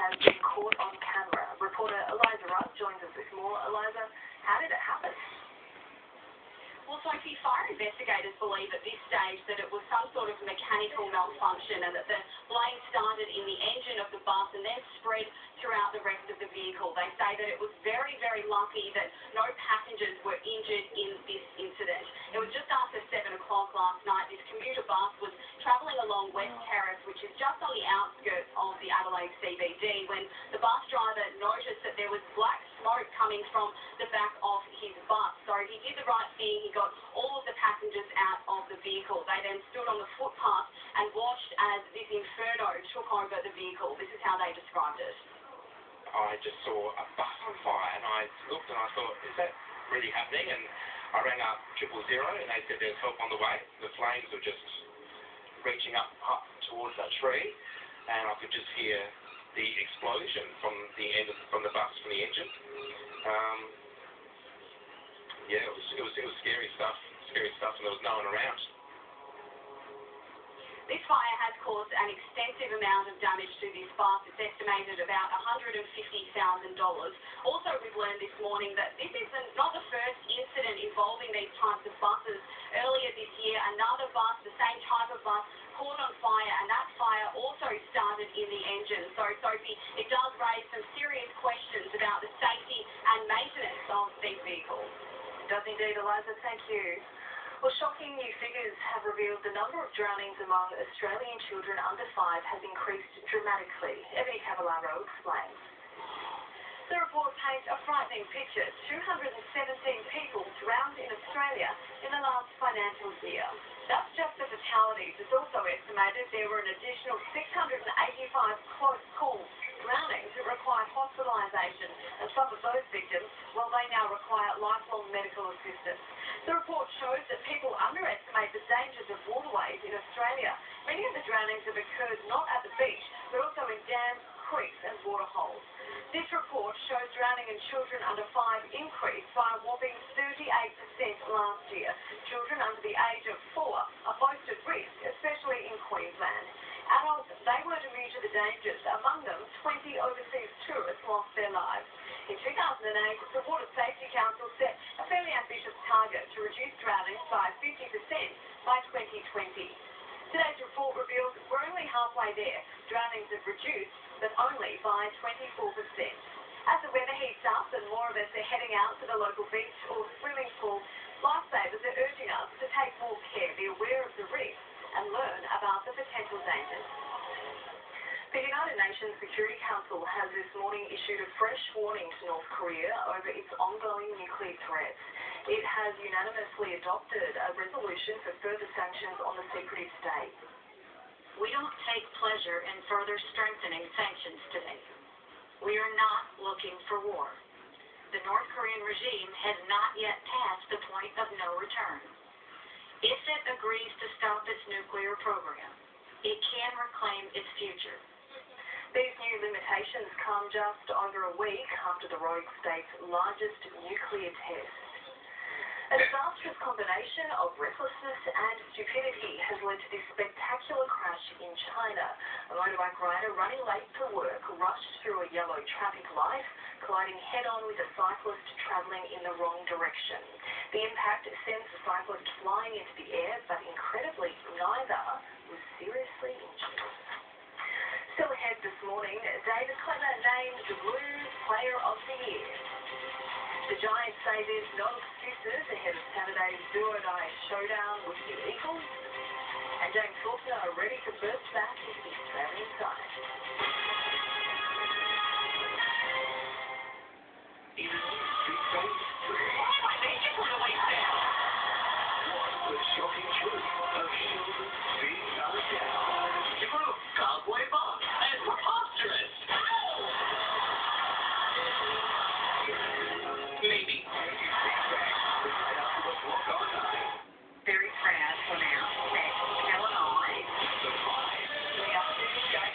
has been caught on camera. Reporter Eliza Rudd joins us with more. Eliza, how did it happen? Well, Sophie, fire investigators believe at this stage that it was some sort of mechanical malfunction and that the flame started in the engine of the bus and then spread throughout the rest of the vehicle. They say that it was very, very lucky that no passengers were injured in this incident. It was just after 7 o'clock last night. This commuter bus was travelling along West Terrace, which is just on the outskirts of the Adelaide CBD, when the bus driver noticed that there was black smoke coming from the back of his bus. So he did the right thing. He got all of the passengers out of the vehicle. They then stood on the footpath and watched as this inferno took over the vehicle. This is how they described it. I just saw a bus on fire and I looked and I thought, is that really happening? And I rang up 000 and they said there's help on the way. The flames were just reaching up towards that tree and I could just hear the explosion from the bus, from the engine. Yeah, it was scary stuff, and there was no one around. This fire has caused an extensive amount of damage to this bus. It's estimated about $150,000. Also, we've learned this morning that this is not the first incident involving these types of buses. Earlier this year, another bus, the same type of bus, caught on fire, and that fire also started in the engine. So, Sophie, it does raise some serious questions about the safety and maintenance of these vehicles. It does indeed, Eliza. Thank you. Well, shocking new figures have revealed the number of drownings among Australian children under 5 has increased dramatically. Ebony Cavallaro explains. The report paints a frightening picture. 217 people drowned in Australia in the last financial year. That's just the fatalities. It's also estimated there were an additional 685 close calls, drownings that required hospitalisation, and some of those victims, well, they now require lifelong medical assistance. The report shows that people underestimate the dangers of waterways in Australia. Many of the drownings have occurred not at the beach, but also in dams, creeks and waterholes. This report shows drowning in children under 5 increased by a whopping 38% last year. Children under the age of 4 are most at risk, especially in Queensland. Adults, they weren't immune to the dangers. Among them, 20 overseas tourists lost their lives. In 2008, the Water Safety Council set a fairly ambitious target to reduce drownings by 50% by 2020. Today's report reveals we're only halfway there. Drownings have reduced, but only by 24%. As the weather heats up and more of us are heading out to the local beach or swimming pool, lifesavers are urging us to take more care, be aware of the risks, and learn about the potential dangers. The United Nations Security Council has this morning issued a fresh warning to North Korea over its ongoing nuclear threats. It has unanimously adopted a resolution for further sanctions on the secretive state. We don't take pleasure in further strengthening sanctions today. We are not looking for war. The North Korean regime has not yet passed the point of no return. If it agrees to stop its nuclear program, it can reclaim its future. These new limitations come just over a week after the rogue state's largest nuclear test. A disastrous combination of recklessness and stupidity has led to this spectacular crash in China. A motorbike rider running late to work rushed through a yellow traffic light, colliding head-on with a cyclist travelling in the wrong direction. The impact sends the cyclist flying into the air, but incredibly, neither was seriously injured. Still ahead this morning, David Clemmer named the Blues Player of the Year. The Giants say there's no excuses ahead of Saturday's do-or-die showdown with the Eagles. And James Faulkner are ready to burst back into the Australian side. What's the shocking truth of children being knocked down? True, cowboy bob, and preposterous. Maybe. Right after the book on 9. Very proud to announce that Illinois, The afternoon, Guys,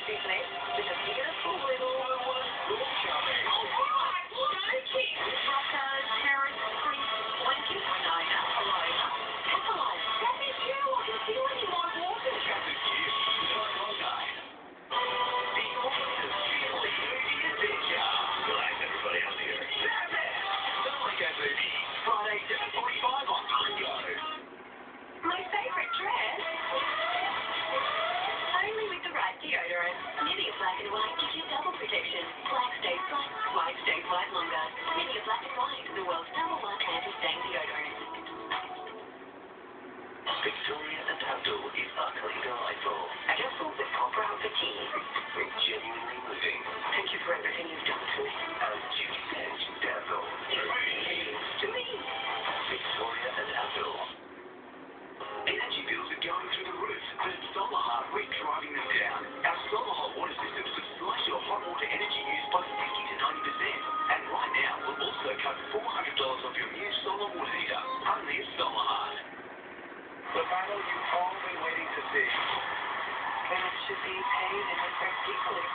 should be paid and respected equally.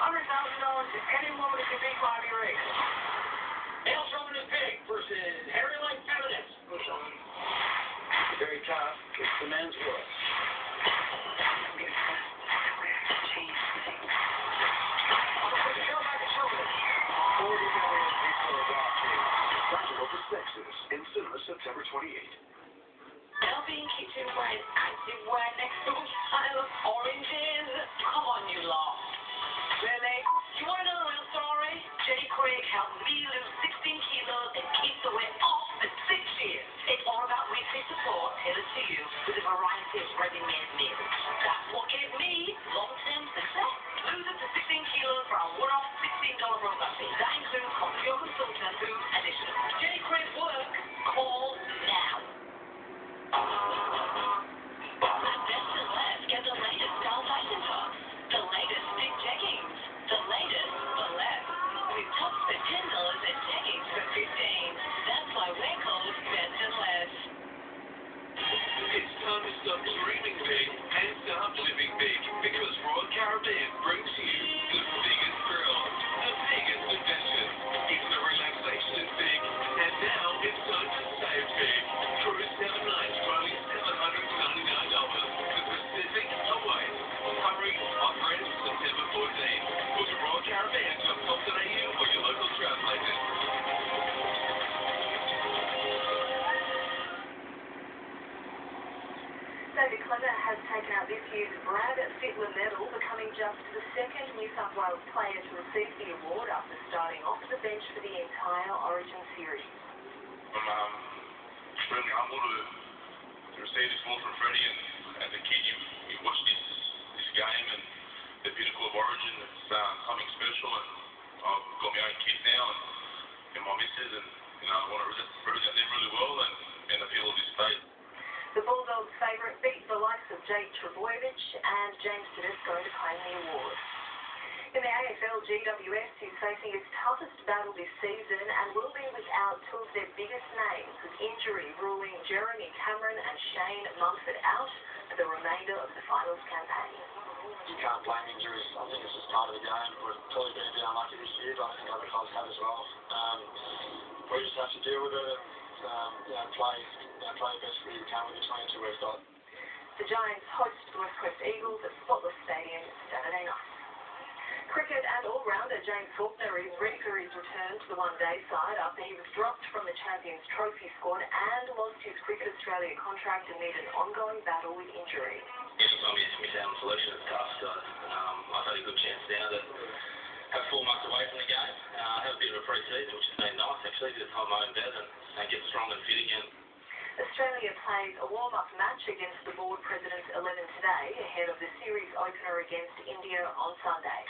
$100,000 to any woman who can beat Bobby Riggs. Male chauvinist pig versus hairy-like feminist. Very tough. It's the man's world. In cinema September 28th. Elvie in kitchen wearing active wear next to a pile of oranges. Come on, you lot. Really? You want another real story? Jenny Craig helped me lose 16 kilos and keep the weight off for 6 years. It's all about weekly support tailored to you with a variety of ready-made meals. That's what gave me long-term success. Lose up to 16 kilos for a one-off $16 program fee. That includes coffee or consultant and food additional. Jenny Craig's work. Call now. At Best and Less, get the latest style fashion tops, the latest big jeggings, the latest for less. With tops for $10 and jeggings for $15. That's why we're called Best and Less. It's time to stop dreaming big and start living big, because Royal Caribbean brings you the biggest thrill, the biggest adventure. It's the relaxation is big, and now it's time to save big. Cruise 7 nights for only $799. The Pacific awaits. Hurry, offer ends September 14th. Book at royalcaribbean.com.au or your local travel agent. David Clever has taken out this year's Brad Fittler medal, becoming just the second New South Wales player to receive the award after starting off the bench for the entire Origin series. I'm extremely humbled to receive this award from Freddie, and as a kid you watch this game and the pinnacle of Origin. It's something special, and I've got my own kids now and my missus, and I want to represent them really well and appeal to this state. The Bulldogs' favourite beat the likes of Jake Trebojevic and James Tedesco to claim the award. In the AFL, GWS is facing its toughest battle this season and will be without two of their biggest names, with injury ruling Jeremy Cameron and Shane Mumford out for the remainder of the finals campaign. You can't blame injuries. I think it's just part of the game. We've probably been a bit unlucky this year, but I think other clubs have as well. We just have to deal with it and play the best we can with the 22 we've got. The Giants host the West Coast Eagles at Spotless Stadium Saturday night. Cricket and all-rounder James Faulkner is ready for his return to the one-day side after he was dropped from the Champions Trophy squad and lost his Cricket Australia contract amid an ongoing battle with injury. Anytime you miss out on selection, it's tough, so I've had a good chance now to have 4 months away from the game, have a bit of a pre-season, which has been nice actually, to hold my own bed and get strong and fit again. Australia plays a warm-up match against the board President's 11 today ahead of the series opener against India on Sunday.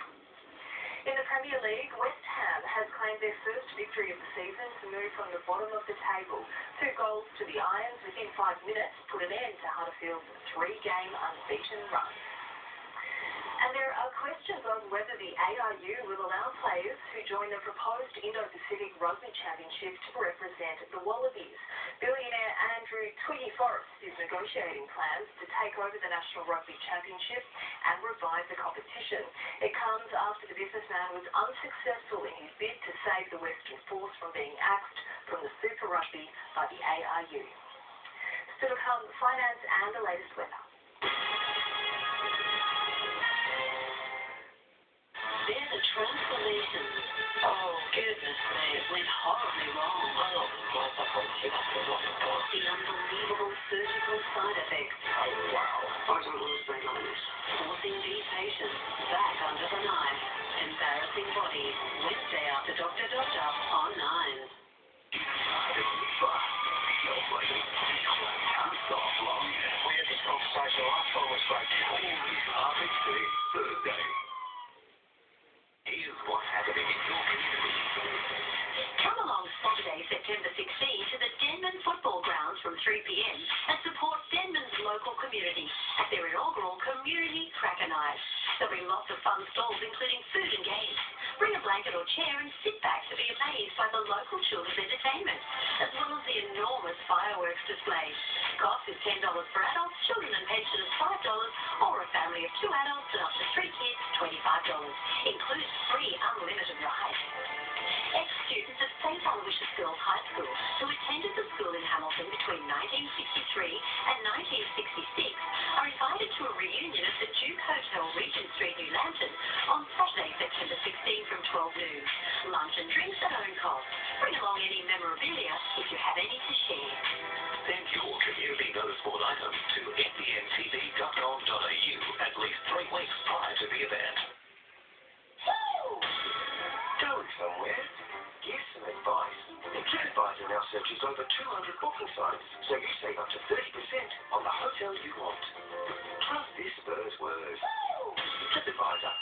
In the Premier League, West Ham has claimed their first victory of the season to move from the bottom of the table. 2 goals to the Irons within 5 minutes put an end to Huddersfield's 3-game unbeaten run. And there are questions on whether the ARU will allow players who join the proposed Indo-Pacific Rugby Championship to represent the Wallabies. Billionaire Andrew Twiggy Forrest is negotiating plans to take over the National Rugby Championship and revive the competition. It comes after the businessman was unsuccessful in his bid to save the Western Force from being axed from the Super Rugby by the ARU. Still to come, finance and the latest weather. There's a transformation. Oh, goodness me, it went horribly wrong. The unbelievable surgical side effects. Oh, wow. I don't understand all this. Forcing these patients back under the knife. Embarrassing bodies. Wednesday after Dr. on 9. We had this conversation last time we spoke. RBC Thursday. Here's what's happening in your community. Come along Saturday, September 16 to the Denman Football Grounds from 3 p.m. and support Denman's local community at their inaugural Community Cracker Night. There'll be lots of fun stalls, including food and games. Bring a blanket. blanket or chair and sit back to be amazed by the local children's entertainment, as well as the enormous fireworks display. Cost is $10 for adults, children and pensioners $5, or a family of 2 adults and up to 3 kids $25. Includes free unlimited rides. Ex-students of St. Aloysius Girls High School, who attended the school in Hamilton between 1963 and 1966, are invited to a reunion at the Duke Hotel, Regent Street, New Lambton, on Saturday, September 16 from 12 noon. Lunch and drinks at own cost. Bring along any memorabilia if you have any to share. Send your community noticeable item to nbntv.com.au at least 3 weeks prior to the event. Going somewhere? Here's some advice. TripAdvisor now searches over 200 booking sites, so you save up to 30% on the hotel you want. Trust this Spurs word. TripAdvisor.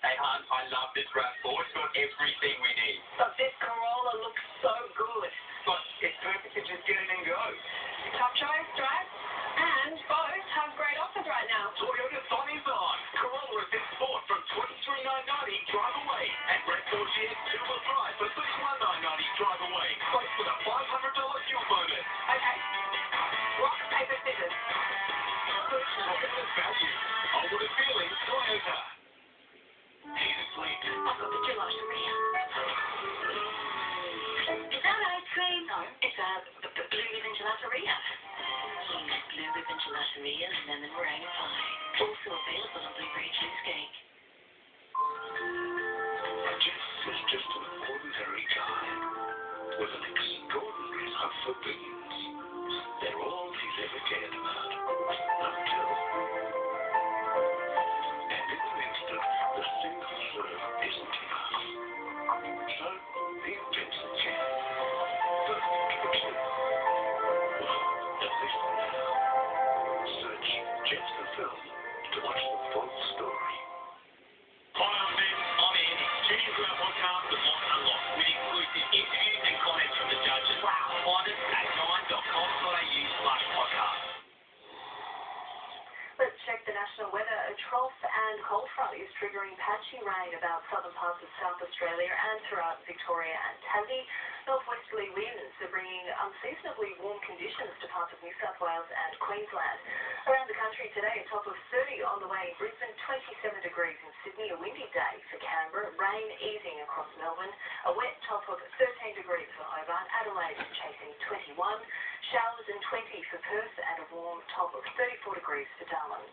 Hey, hon, I love this RAV4. It's got everything we need. But this Corolla looks so good. But it's perfect to just get in and go. Tough choice, right? And both have great offers right now. Toyota Sun is on. Corolla is in sport from $23,990 drive away. And Red 4 shares 2-wheel drive for $31,990 drive away. Both with a $500 fuel bonus. Okay. Rock, paper, scissors. Toyota value. Over the feeling, Toyota. He's asleep. I've got the gelateria. Is that ice cream? No, it's a blue ribbon gelateria. Blue ribbon gelateria, lemon meringue pie. Also available on blueberry cheesecake. Jess is just an ordinary guy with an extraordinary love for beans. They're all he's ever cared about. Until... And in an instant, the single serve isn't enough. So, he invents a can. Perfect for two. Well, at least for now. Search Jess the Film to watch the full story. Hi, I'm Ben. I'm Andy. Tune into our podcast, The Lock and Unlock, with exclusive interviews and comments from the judges. Wow. Find us at 9.com.au/podcast. Let's check the national weather. A trough and cold front is triggering patchy rain about southern parts of South Australia and throughout Victoria and Tassie. Northwesterly winds are bringing unseasonably warm conditions to parts of New South Wales and Queensland. Around the country today, a top of 30 on the way in Brisbane, 27 degrees in Sydney, a windy day for Canberra, rain easing across Melbourne, a wet top of 13 degrees for Hobart, Adelaide chasing 21, showers and 20 for Perth, and a warm top of 34 degrees for Darwin.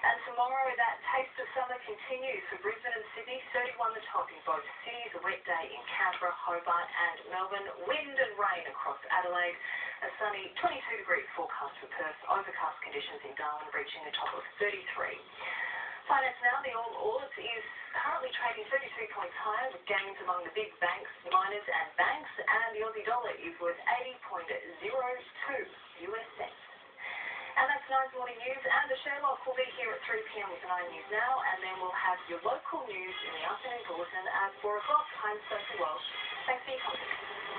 And tomorrow, that taste of summer continues for Brisbane and Sydney, 31 the top in both cities, a wet day in Canberra, Hobart and Melbourne, wind and rain across Adelaide, a sunny 22 degrees forecast for Perth, overcast conditions in Darwin reaching a top of 33. Finance now, the All Ords is currently trading 32 points higher with gains among the big banks, miners and banks, and the Aussie dollar is worth 80.02 US cents. And that's 9's Morning News, and the Sherlock will be here at 3 p.m. with 9 News Now, and then we'll have your local news in the afternoon bulletin at 4 o'clock. I'm Sophie Walsh. Thanks for your company.